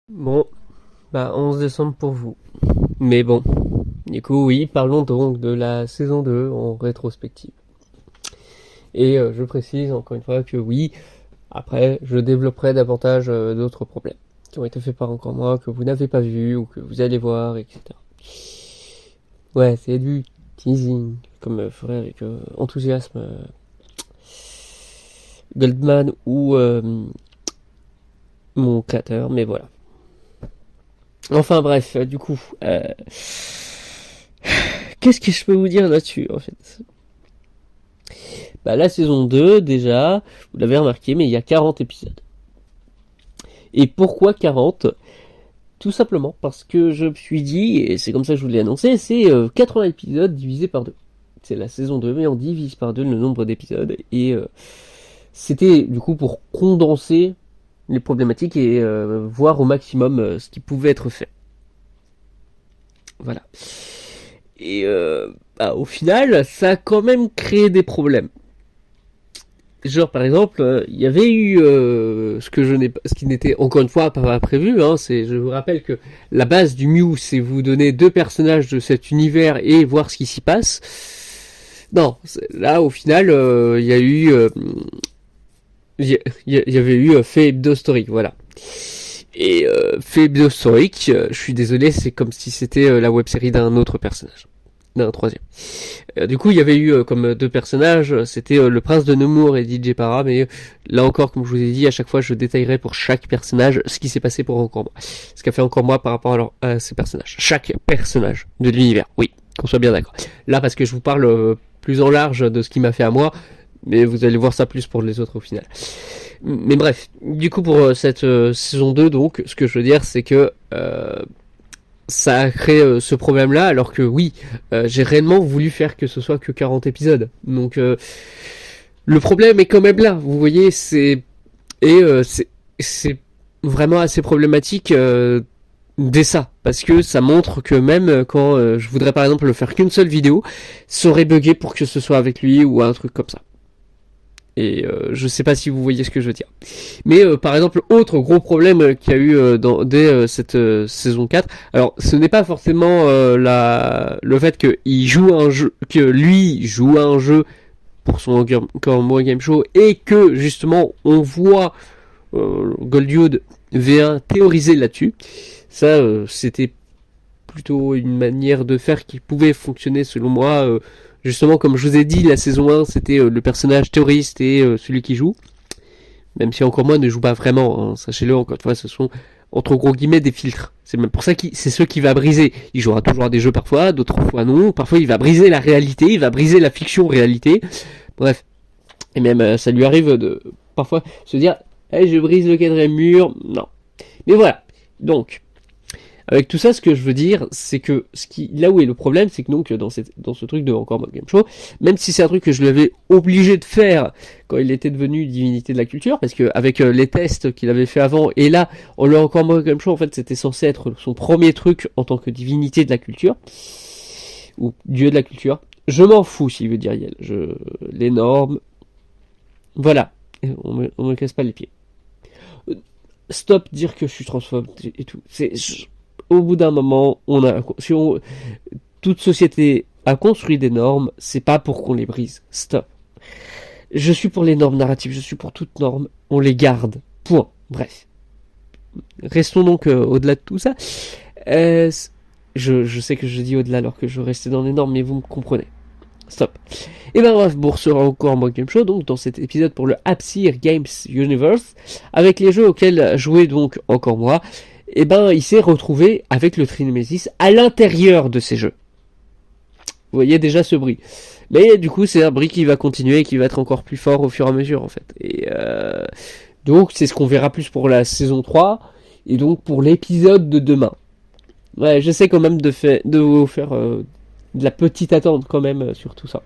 Bon, 11 décembre pour vous. Mais bon, du coup, oui, parlons donc de la saison 2 en rétrospective. Et je précise encore une fois que oui, après, je développerai davantage d'autres problèmes qui ont été faits par encore moi, que vous n'avez pas vu ou que vous allez voir, etc. Ouais, c'est du teasing, comme ferait avec enthousiasme Goldman ou mon créateur, mais voilà. Enfin bref, du coup, qu'est-ce que je peux vous dire là-dessus en fait? La saison 2, déjà, vous l'avez remarqué, mais il y a 40 épisodes. Et pourquoi 40? Tout simplement parce que je me suis dit, et c'est comme ça que je vous l'ai annoncé, c'est 80 épisodes divisé par 2. C'est la saison 2, mais on divise par 2 le nombre d'épisodes. Et c'était du coup pour condenser les problématiques et voir au maximum ce qui pouvait être fait. Voilà. Et au final, ça a quand même créé des problèmes. Genre par exemple, il y avait eu ce qui n'était encore une fois pas prévu. Je vous rappelle que la base du Mew, c'est vous donner deux personnages de cet univers et voir ce qui s'y passe. Non, là au final, il y a eu, il y avait eu fait hebdo-historique, voilà. Et fait hebdo-historique, je suis désolé, c'est comme si c'était la web-série d'un autre personnage, d'un troisième. Du coup, il y avait eu comme deux personnages, c'était le prince de Nemours et DJ Para, mais là encore, comme je vous ai dit, à chaque fois, je détaillerai pour chaque personnage ce qui s'est passé pour encore moi. Ce qu'a fait encore moi par rapport à ces personnages. Chaque personnage de l'univers, oui, qu'on soit bien d'accord. Là, parce que je vous parle plus en large de ce qui m'a fait à moi, mais vous allez voir ça plus pour les autres au final. Mais bref, du coup, pour cette saison 2, donc, ce que je veux dire, c'est que ça a créé ce problème-là, alors que oui, j'ai réellement voulu faire que ce soit que 40 épisodes. Donc le problème est quand même là, vous voyez, c'est vraiment assez problématique dès ça, parce que ça montre que même quand je voudrais par exemple le faire qu'une seule vidéo, ça aurait bugué pour que ce soit avec lui ou un truc comme ça. Et je sais pas si vous voyez ce que je veux dire. Mais par exemple, autre gros problème qu'il y a eu dès cette saison 4, alors ce n'est pas forcément le fait qu'il joue un jeu, que lui joue un jeu pour son Game Show et que justement on voit Goldioud V1 théoriser là-dessus. Ça, c'était plutôt une manière de faire qui pouvait fonctionner selon moi. Justement, comme je vous ai dit, la saison 1, c'était le personnage théoriste et celui qui joue. Même si encore moins ne joue pas vraiment, hein, sachez-le, encore une fois, ce sont entre gros guillemets des filtres. C'est même pour ça que c'est ceux qui va briser. Il jouera toujours à des jeux parfois, d'autres fois non. Parfois il va briser la réalité, il va briser la fiction réalité. Bref. Et même ça lui arrive de parfois se dire hey, je brise le quatrième mur. Non. Mais voilà. Donc, avec tout ça, ce que je veux dire, c'est que là où est le problème, c'est que donc dans ce truc de Encore More Game Show, même si c'est un truc que je l'avais obligé de faire quand il était devenu divinité de la culture, parce que avec les tests qu'il avait fait avant, et là, on le Encore More Game Show, en fait, c'était censé être son premier truc en tant que divinité de la culture, ou dieu de la culture. Je m'en fous s'il veut dire Yel. Les normes, voilà, on me casse pas les pieds. Stop dire que je suis transphobe et tout. Au bout d'un moment, toute société a construit des normes, c'est pas pour qu'on les brise. Stop. Je suis pour les normes narratives, je suis pour toutes normes, on les garde. Point. Bref. Restons donc au-delà de tout ça. Je sais que je dis au-delà alors que je restais dans les normes, mais vous me comprenez. Stop. Et ben bref, pour ce encore More Game Show, donc dans cet épisode pour le Appsir Games Universe, avec les jeux auxquels jouait donc encore moi, et ben il s'est retrouvé avec le Trinemesis à l'intérieur de ces jeux. Vous voyez déjà ce bruit. Mais du coup, c'est un bruit qui va continuer et qui va être encore plus fort au fur et à mesure en fait. Et donc c'est ce qu'on verra plus pour la saison 3 et donc pour l'épisode de demain. Ouais, j'essaie quand même de vous faire de la petite attente quand même sur tout ça.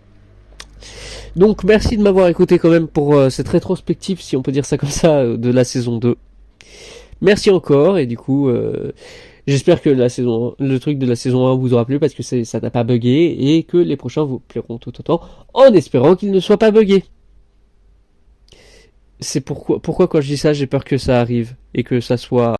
Donc merci de m'avoir écouté quand même pour cette rétrospective, si on peut dire ça comme ça, de la saison 2. Merci encore, et du coup, j'espère que le truc de la saison 1 vous aura plu, parce que ça n'a pas bugué, et que les prochains vous plairont tout autant, en espérant qu'ils ne soient pas buggés. C'est pourquoi quand je dis ça, j'ai peur que ça arrive, et que ça soit